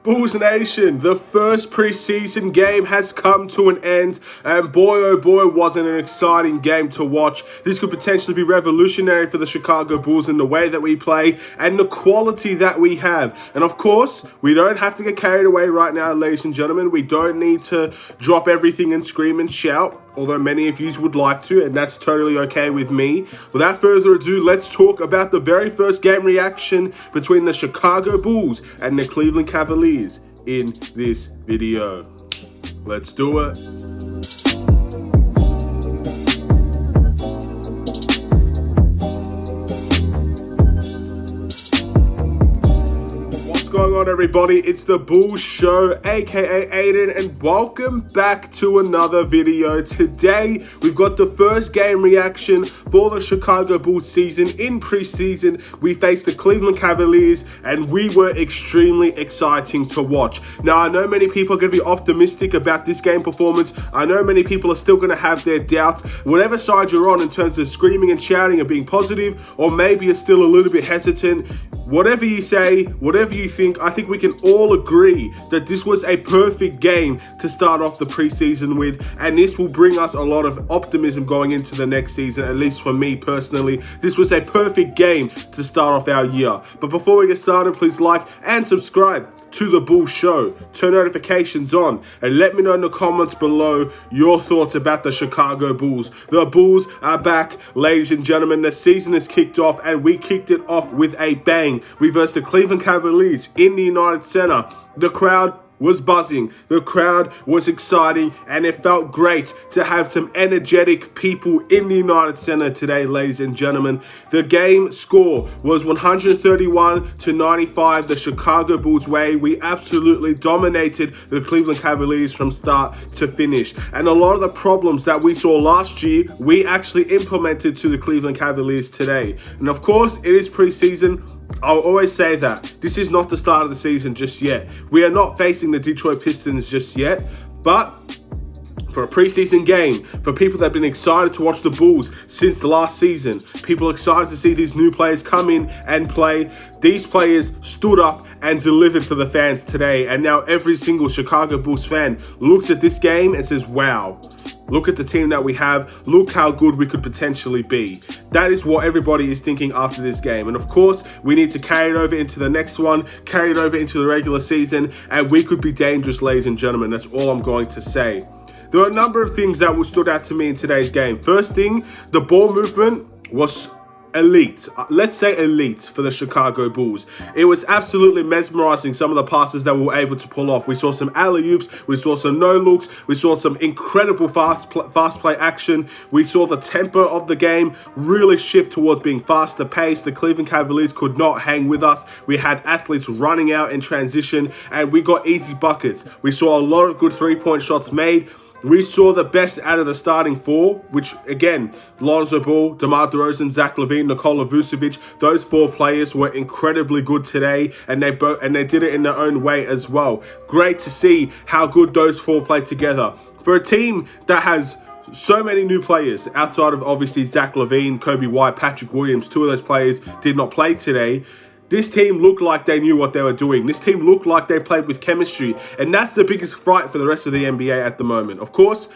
Bulls Nation, the first preseason game has come to an end, and boy oh boy was it an exciting game to watch. This could potentially be revolutionary for the Chicago Bulls in the way that we play and the quality that we have. And of course, we don't have to get carried away right now, ladies and gentlemen. We don't need to drop everything and scream and shout, although many of you would like to, and that's totally okay with me. Without further ado, let's talk about the very first game reaction between the Chicago Bulls and the Cleveland Cavaliers in this video. Let's do it. What's going on, everybody? It's the Bulls Show, aka Aidan, and welcome back to another video. Today we've got the first game reaction for the Chicago Bulls season. In preseason, we faced the Cleveland Cavaliers, and we were extremely exciting to watch. Now, I know many people are going to be optimistic about this game performance. I know many people are still going to have their doubts. Whatever side you're on in terms of screaming and shouting and being positive, or maybe you're still a little bit hesitant, whatever you say, whatever you think, I think we can all agree that this was a perfect game to start off the preseason with, and this will bring us a lot of optimism going into the next season, at least for me personally. This was a perfect game to start off our year. But before we get started, please like and subscribe to the Bulls Show. Turn notifications on and let me know in the comments below your thoughts about the Chicago Bulls. The Bulls are back, ladies and gentlemen. The season is kicked off, and we kicked it off with a bang. We versed the Cleveland Cavaliers in the United Center. The crowd was buzzing, the crowd was exciting, and it felt great to have some energetic people in the United Center today, ladies and gentlemen. The game score was 131-95 the Chicago Bulls way. We absolutely dominated the Cleveland Cavaliers from start to finish, and a lot of the problems that we saw last year, we actually implemented to the Cleveland Cavaliers today. And of course, it is preseason. I'll always say that this is not the start of the season just yet. We are not facing the Detroit Pistons just yet, but for a preseason game, for people that have been excited to watch the Bulls since the last season, people are excited to see these new players come in and play. These players stood up and delivered for the fans today, and now every single Chicago Bulls fan looks at this game and says, wow, look at the team that we have. Look how good we could potentially be. That is what everybody is thinking after this game. And of course, we need to carry it over into the next one, carry it over into the regular season, and we could be dangerous, ladies and gentlemen. That's all I'm going to say. There are a number of things that stood out to me in today's game. First thing, the ball movement was elite. Let's say elite for the Chicago Bulls. It was absolutely mesmerizing, some of the passes that we were able to pull off. We saw some alley-oops, we saw some no-looks, we saw some incredible fast play action. We saw the tempo of the game really shift towards being faster paced. The Cleveland Cavaliers could not hang with us. We had athletes running out in transition, and we got easy buckets. We saw a lot of good three-point shots made. We saw the best out of the starting four, which, again, Lonzo Ball, DeMar DeRozan, Zach LaVine, Nikola Vucevic, those four players were incredibly good today, and they did it in their own way as well. Great to see how good those four played together. For a team that has so many new players, outside of obviously Zach LaVine, Kobe White, Patrick Williams, two of those players did not play today. This team looked like they knew what they were doing. This team looked like they played with chemistry. And that's the biggest fright for the rest of the NBA at the moment. Of course,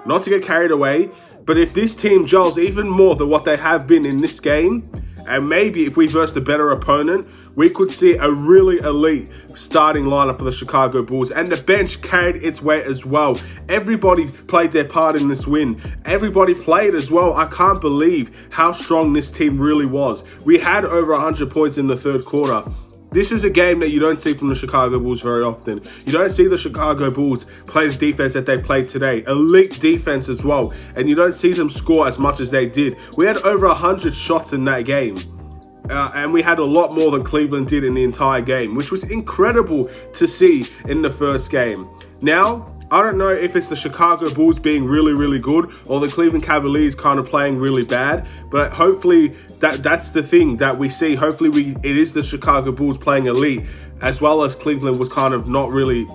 not to get carried away, but if this team gels even more than what they have been in this game, and maybe if we verse a better opponent, we could see a really elite starting lineup for the Chicago Bulls. And the bench carried its weight as well. Everybody played their part in this win. Everybody played as well. I can't believe how strong this team really was. We had over 100 points in the third quarter. This is a game that you don't see from the Chicago Bulls very often. You don't see the Chicago Bulls play the defense that they played today. Elite defense as well. And you don't see them score as much as they did. We had over 100 shots in that game. And we had a lot more than Cleveland did in the entire game, which was incredible to see in the first game. Now, I don't know if it's the Chicago Bulls being really, really good or the Cleveland Cavaliers kind of playing really bad, but hopefully that's the thing that we see. Hopefully it is the Chicago Bulls playing elite, as well as Cleveland was kind of not really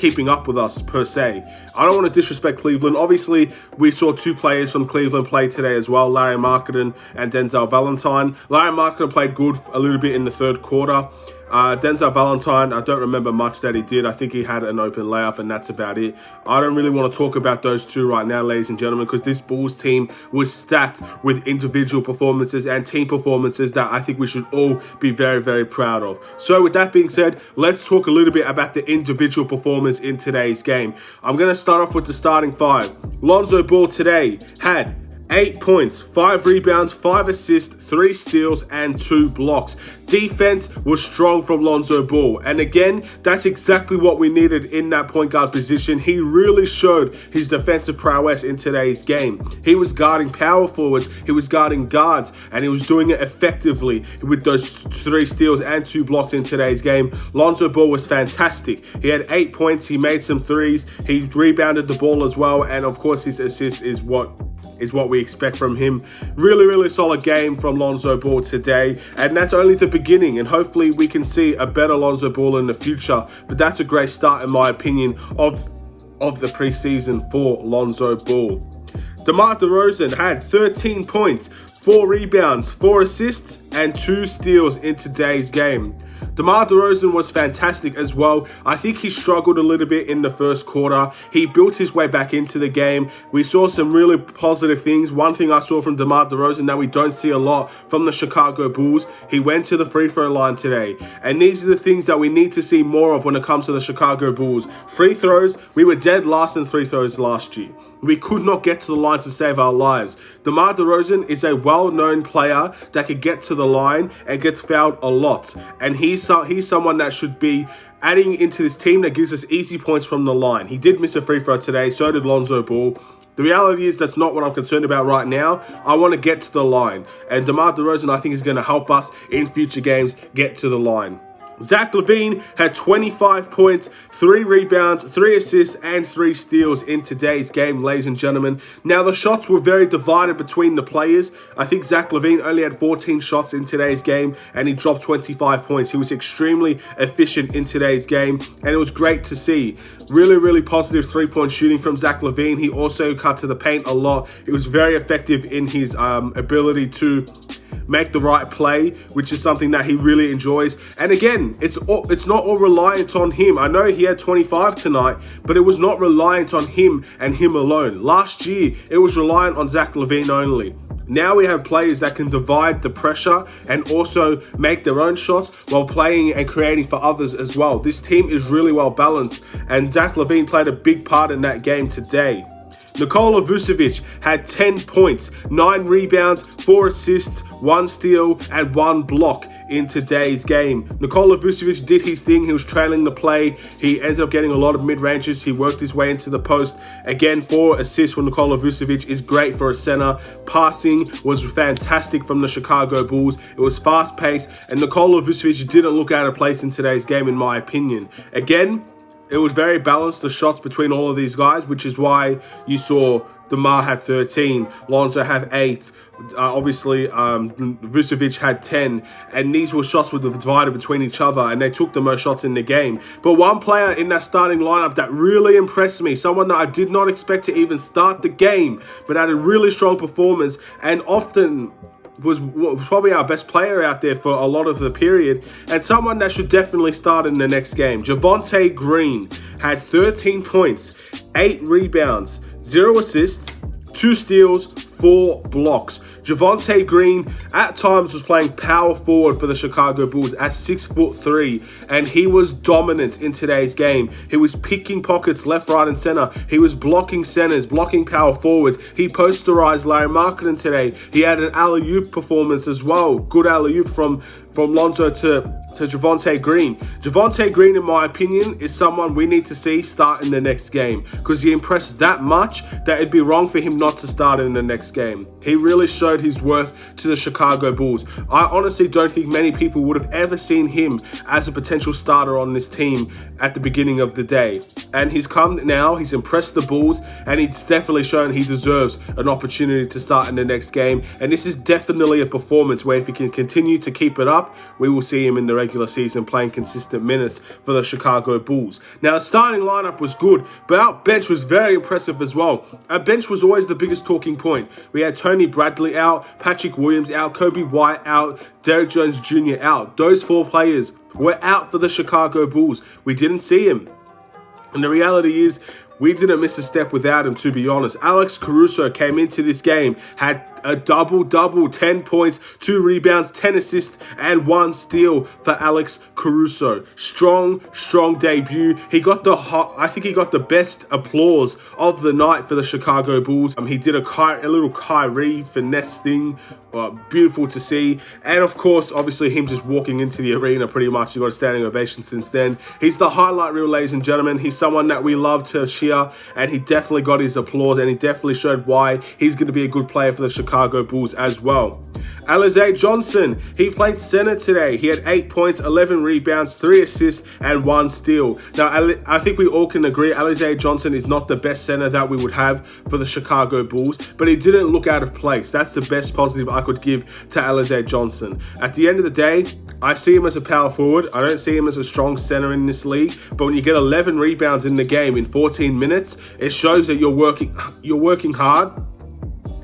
keeping up with us per se. I don't want to disrespect Cleveland. Obviously, we saw two players from Cleveland play today as well, Lauri Markkanen and Denzel Valentine. Lauri Markkanen played good a little bit in the third quarter. Denzel Valentine, I don't remember much that he did. I think he had an open layup, and that's about it. I don't really want to talk about those two right now, ladies and gentlemen, because this Bulls team was stacked with individual performances and team performances that I think we should all be very, very proud of. So with that being said, let's talk a little bit about the individual performance in today's game. I'm going to start off with the starting five. Lonzo Ball today had 8 points, 5 rebounds, 5 assists, 3 steals, and 2 blocks. Defense was strong from Lonzo Ball. And again, that's exactly what we needed in that point guard position. He really showed his defensive prowess in today's game. He was guarding power forwards, he was guarding guards, and he was doing it effectively with those 3 steals and 2 blocks in today's game. Lonzo Ball was fantastic. He had 8 points, he made some threes, he rebounded the ball as well, and of course his assist is what we expect from him. Really, really solid game from Lonzo Ball today, and that's only the beginning, and hopefully we can see a better Lonzo Ball in the future, but that's a great start in my opinion of the preseason for Lonzo Ball. DeMar DeRozan had 13 points, 4 rebounds, 4 assists, and 2 steals in today's game. DeMar DeRozan was fantastic as well. I think he struggled a little bit in the first quarter. He built his way back into the game. We saw some really positive things. One thing I saw from DeMar DeRozan that we don't see a lot from the Chicago Bulls, he went to the free throw line today. And these are the things that we need to see more of when it comes to the Chicago Bulls. Free throws, we were dead last in free throws last year. We could not get to the line to save our lives. DeMar DeRozan is a well-known player that can get to the line and gets fouled a lot. And he's someone that should be adding into this team that gives us easy points from the line. He did miss a free throw today, so did Lonzo Ball. The reality is that's not what I'm concerned about right now. I want to get to the line. And DeMar DeRozan, I think, is going to help us in future games get to the line. Zach LaVine had 25 points, 3 rebounds, 3 assists, and 3 steals in today's game, ladies and gentlemen. Now, the shots were very divided between the players. I think Zach LaVine only had 14 shots in today's game, and he dropped 25 points. He was extremely efficient in today's game, and it was great to see. Really, really positive three-point shooting from Zach LaVine. He also cut to the paint a lot. He was very effective in his ability to make the right play, which is something that he really enjoys. And again, it's not all reliant on him. I know he had 25 tonight, but it was not reliant on him and him alone. Last year, it was reliant on Zach LaVine only. Now we have players that can divide the pressure and also make their own shots while playing and creating for others as well. This team is really well balanced, and Zach LaVine played a big part in that game today. Nikola Vucevic had 10 points, 9 rebounds, 4 assists, 1 steal, and 1 block in today's game. Nikola Vucevic did his thing. He was trailing the play. He ended up getting a lot of mid-ranges. He worked his way into the post. Again, 4 assists from Nikola Vucevic is great for a center. Passing was fantastic from the Chicago Bulls. It was fast-paced, and Nikola Vucevic didn't look out of place in today's game, in my opinion. Again, it was very balanced, the shots between all of these guys, which is why you saw DeMar had 13, Lonzo had 8, obviously Vucevic had 10, and these were shots were divided between each other, and they took the most shots in the game. But one player in that starting lineup that really impressed me, someone that I did not expect to even start the game, but had a really strong performance, and often was probably our best player out there for a lot of the period, and someone that should definitely start in the next game. Javonte Green had 13 points, 8 rebounds, 0 assists, 2 steals, 4 blocks. Javonte Green at times was playing power forward for the Chicago Bulls at 6'3", and he was dominant in today's game. He was picking pockets left, right, and center. He was blocking centers, blocking power forwards. He posterized Larry Marketing today. He had an alley-oop performance as well. Good alley-oop from Lonzo to Javonte Green. Javonte Green, in my opinion, is someone we need to see start in the next game, because he impressed that much that it'd be wrong for him not to start in the next game. He really showed his worth to the Chicago Bulls. I honestly don't think many people would have ever seen him as a potential starter on this team at the beginning of the day. And he's come now, he's impressed the Bulls, and he's definitely shown he deserves an opportunity to start in the next game. And this is definitely a performance where if he can continue to keep it up, we will see him in the regular season, playing consistent minutes for the Chicago Bulls. Now, the starting lineup was good, but our bench was very impressive as well. Our bench was always the biggest talking point. We had Tony Bradley out, Patrick Williams out, Kobe White out, Derrick Jones Jr. out. Those 4 players were out for the Chicago Bulls. We didn't see him. And the reality is, we didn't miss a step without him, to be honest. Alex Caruso came into this game, had a double-double, 10 points, 2 rebounds, 10 assists, and 1 steal for Alex Caruso. Strong debut. He got I think he got the best applause of the night for the Chicago Bulls. He did a little Kyrie finesse thing. Beautiful to see. And of course, obviously, him just walking into the arena pretty much. He got a standing ovation since then. He's the highlight reel, ladies and gentlemen. He's someone that we love to cheer, and he definitely got his applause, and he definitely showed why he's going to be a good player for the Chicago Bulls as well. Alize Johnson, he played center today. He had 8 points, 11 rebounds, 3 assists, and 1 steal. Now, I think we all can agree Alize Johnson is not the best center that we would have for the Chicago Bulls, but he didn't look out of place. That's the best positive I could give to Alize Johnson. At the end of the day, I see him as a power forward. I don't see him as a strong center in this league, but when you get 11 rebounds in the game in 14 minutes, it shows that you're working hard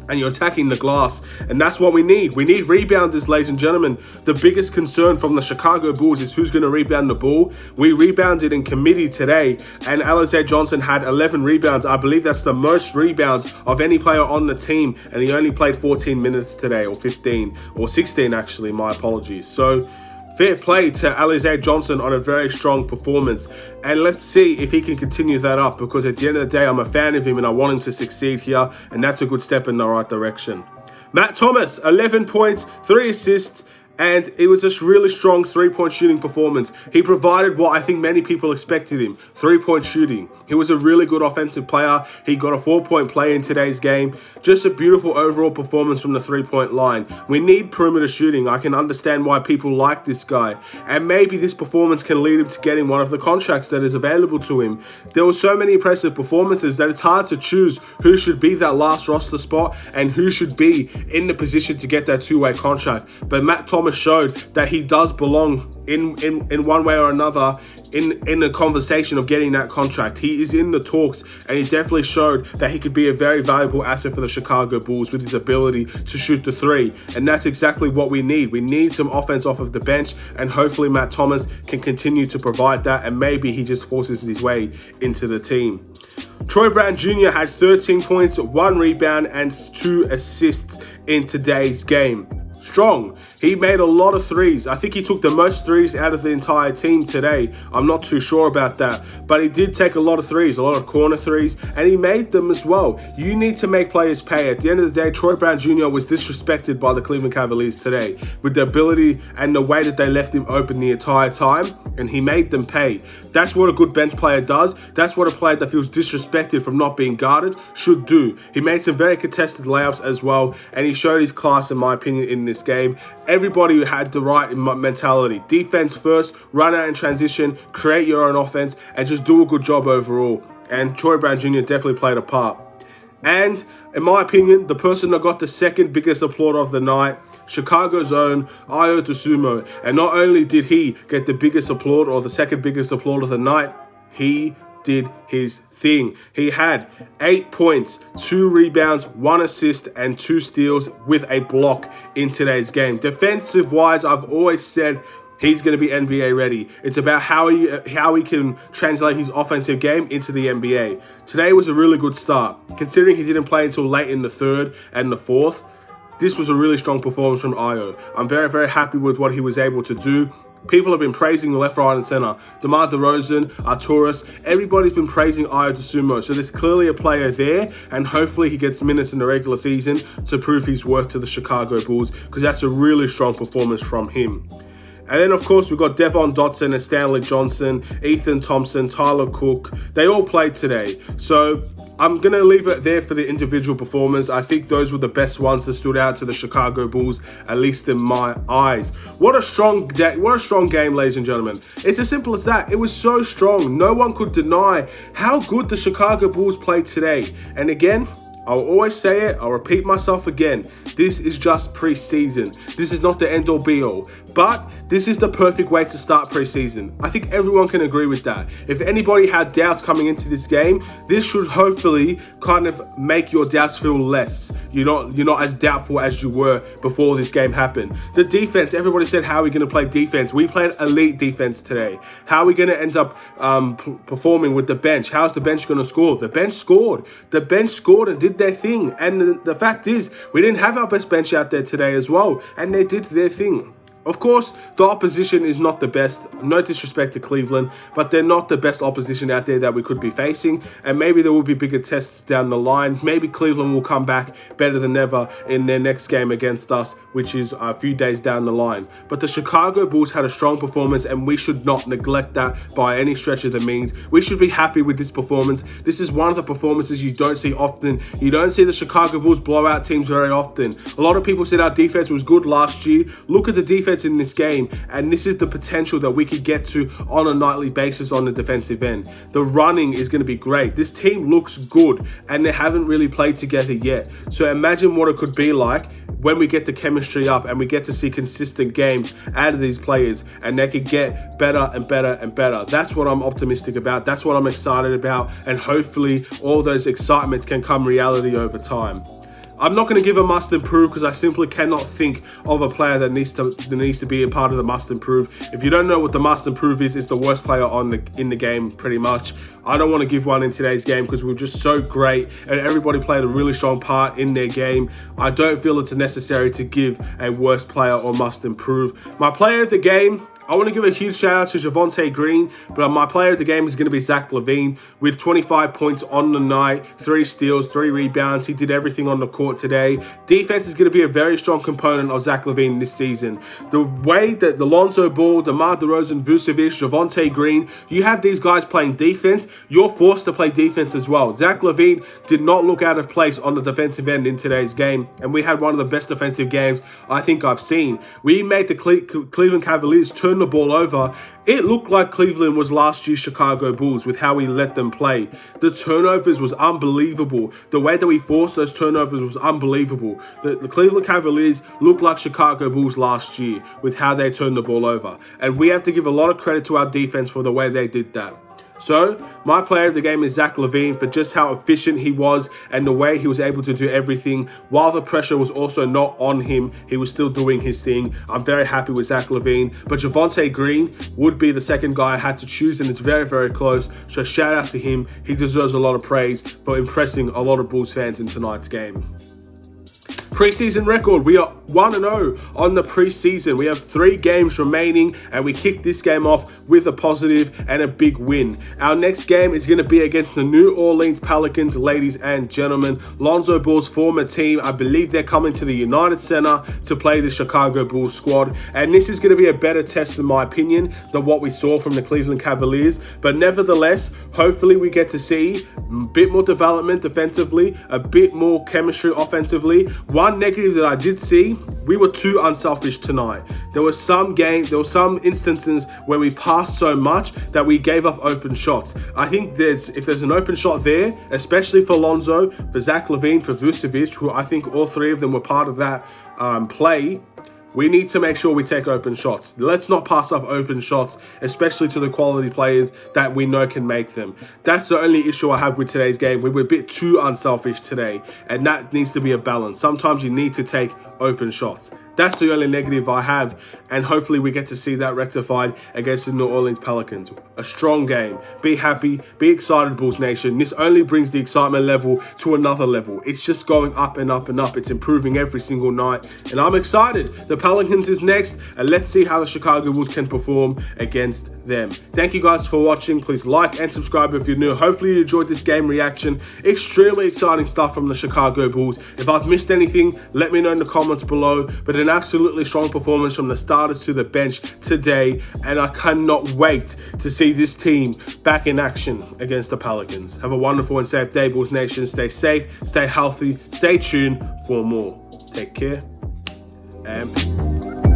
and you're attacking the glass. And that's what we need. We need rebounders, ladies and gentlemen. The biggest concern from the Chicago Bulls is who's going to rebound the ball. We rebounded in committee today, and Alize Johnson had 11 rebounds. I believe that's the most rebounds of any player on the team, and he only played 14 minutes today, or 15, or 16 actually, my apologies. So, fair play to Alize Johnson on a very strong performance. And let's see if he can continue that up, because at the end of the day, I'm a fan of him and I want him to succeed here. And that's a good step in the right direction. Matt Thomas, 11 points, 3 assists, and it was a really strong 3-point shooting performance. He provided what I think many people expected him, 3-point shooting. He was a really good offensive player. He got a 4-point play in today's game. Just a beautiful overall performance from the 3-point line. We need perimeter shooting. I can understand why people like this guy. And maybe this performance can lead him to getting one of the contracts that is available to him. There were so many impressive performances that it's hard to choose who should be that last roster spot and who should be in the position to get that 2-way contract. But Matt Thomas showed that he does belong in one way or another in the conversation of getting that contract. He is in the talks, and he definitely showed that he could be a very valuable asset for the Chicago Bulls with his ability to shoot the 3. And that's exactly what we need. We need some offense off of the bench, and hopefully Matt Thomas can continue to provide that, and maybe he just forces his way into the team. Troy Brown Jr. had 13 points, 1 rebound, and 2 assists in today's game. Strong. He made a lot of threes. I think he took the most threes out of the entire team today. I'm not too sure about that, but he did take a lot of threes, a lot of corner threes, and he made them as well. You need to make players pay. At the end of the day, Troy Brown Jr. was disrespected by the Cleveland Cavaliers today with the ability and the way that they left him open the entire time, and he made them pay. That's what a good bench player does. That's what a player that feels disrespected from not being guarded should do. He made some very contested layups as well, and he showed his class, in my opinion, in this game. Everybody had the right mentality. Defense first, run out in transition, create your own offense, and just do a good job overall. And Troy Brown Jr. definitely played a part. And in my opinion, the person that got the second biggest applaud of the night, Chicago's own Ayo Dosunmu. And not only did he get the biggest applaud, or the second biggest applaud of the night, he did his thing. He had 8 points, 2 rebounds, 1 assist, and 2 steals with a block in today's game. Defensive wise, I've always said he's going to be NBA ready. It's about how he can translate his offensive game into the NBA. Today was a really good start. Considering he didn't play until late in the 3rd and the 4th, this was a really strong performance from Ayo. I'm very, very happy with what he was able to do. People have been praising the left, right, and center. DeMar DeRozan, Arturas, everybody's been praising Ayo Dosunmu. So there's clearly a player there, and hopefully he gets minutes in the regular season to prove his worth to the Chicago Bulls, because that's a really strong performance from him. And then, of course, we've got Devon Dotson and Stanley Johnson, Ethan Thompson, Tyler Cook. They all played today. So I'm going to leave it there for the individual performers. I think those were the best ones that stood out to the Chicago Bulls, at least in my eyes. What a strong day, what a strong game, ladies and gentlemen. It's as simple as that. It was so strong. No one could deny how good the Chicago Bulls played today. And again, I'll always say it, I'll repeat myself again. This is just preseason. This is not the end all be all. But this is the perfect way to start preseason. I think everyone can agree with that. If anybody had doubts coming into this game, this should hopefully kind of make your doubts feel less. You're not as doubtful as you were before this game happened. The defense, everybody said, how are we going to play defense? We played elite defense today. How are we going to end up performing with the bench? How's the bench going to score? The bench scored. The bench scored and did their thing. And the fact is, we didn't have our best bench out there today as well, and they did their thing. Of course, the opposition is not the best. No disrespect to Cleveland, but they're not the best opposition out there that we could be facing. And maybe there will be bigger tests down the line. Maybe Cleveland will come back better than ever in their next game against us, which is a few days down the line. But the Chicago Bulls had a strong performance, and we should not neglect that by any stretch of the means. We should be happy with this performance. This is one of the performances you don't see often. You don't see the Chicago Bulls blow out teams very often. A lot of people said our defense was good last year. Look at the defense in this game, and this is the potential that we could get to on a nightly basis on the defensive end. The running is going to be great. This team looks good, and they haven't really played together yet. So imagine what it could be like when we get the chemistry up and we get to see consistent games out of these players, and they could get better and better and better. That's what I'm optimistic about. That's what I'm excited about, and hopefully all those excitements can come reality over time. I'm not going to give a must improve because I simply cannot think of a player that needs to be a part of the must improve. If you don't know what the must improve is, it's the worst player in the game pretty much. I don't want to give one in today's game because we were just so great and everybody played a really strong part in their game. I don't feel it's necessary to give a worst player or must improve. My player of the game, I want to give a huge shout out to Javonte Green, but my player of the game is going to be Zach LaVine with 25 points on the night, 3 steals, 3 rebounds. He did everything on the court today. Defense is going to be a very strong component of Zach LaVine this season. The way that the Lonzo Ball, DeMar DeRozan, Vucevic, Javonte Green, you have these guys playing defense, you're forced to play defense as well. Zach LaVine did not look out of place on the defensive end in today's game, and we had one of the best defensive games I think I've seen. We made the Cleveland Cavaliers turn the ball over. It looked like Cleveland was last year's Chicago Bulls with how we let them play. The turnovers was unbelievable. The way that we forced those turnovers was unbelievable. The Cleveland Cavaliers looked like Chicago Bulls last year with how they turned the ball over. And we have to give a lot of credit to our defense for the way they did that. So, my player of the game is Zach LaVine for just how efficient he was and the way he was able to do everything. While the pressure was also not on him, he was still doing his thing. I'm very happy with Zach LaVine. But Javonte Green would be the second guy I had to choose, and it's very, very close. So, shout out to him. He deserves a lot of praise for impressing a lot of Bulls fans in tonight's game. Preseason record, we are 1-0 on the preseason. We have 3 games remaining and we kicked this game off with a positive and a big win. Our next game is going to be against the New Orleans Pelicans, ladies and gentlemen. Lonzo Ball's former team, I believe they're coming to the United Center to play the Chicago Bulls squad. And this is going to be a better test, in my opinion, than what we saw from the Cleveland Cavaliers. But nevertheless, hopefully we get to see a bit more development defensively, a bit more chemistry offensively. One negative that I did see, we were too unselfish tonight. There were some instances where we passed so much that we gave up open shots. I think if there's an open shot there, especially for Lonzo, for Zach LaVine, for Vucevic, who I think all 3 of them were part of that play, we need to make sure we take open shots. Let's not pass up open shots, especially to the quality players that we know can make them. That's the only issue I have with today's game. We were a bit too unselfish today, and that needs to be a balance. Sometimes you need to take open shots. That's the only negative I have, and hopefully we get to see that rectified against the New Orleans Pelicans. A strong game. Be happy, be excited, Bulls Nation. This only brings the excitement level to another level. It's just going up and up and up. It's improving every single night, and I'm excited. The Pelicans is next, and let's see how the Chicago Bulls can perform against them. Thank you guys for watching. Please like and subscribe if you're new. Hopefully you enjoyed this game reaction. Extremely exciting stuff from the Chicago Bulls. If I've missed anything, let me know in the comments below. But an absolutely strong performance from the starters to the bench today, and I cannot wait to see this team back in action against the Pelicans. Have a wonderful and safe day, Bulls Nation. Stay safe, stay healthy, stay tuned for more. Take care and peace.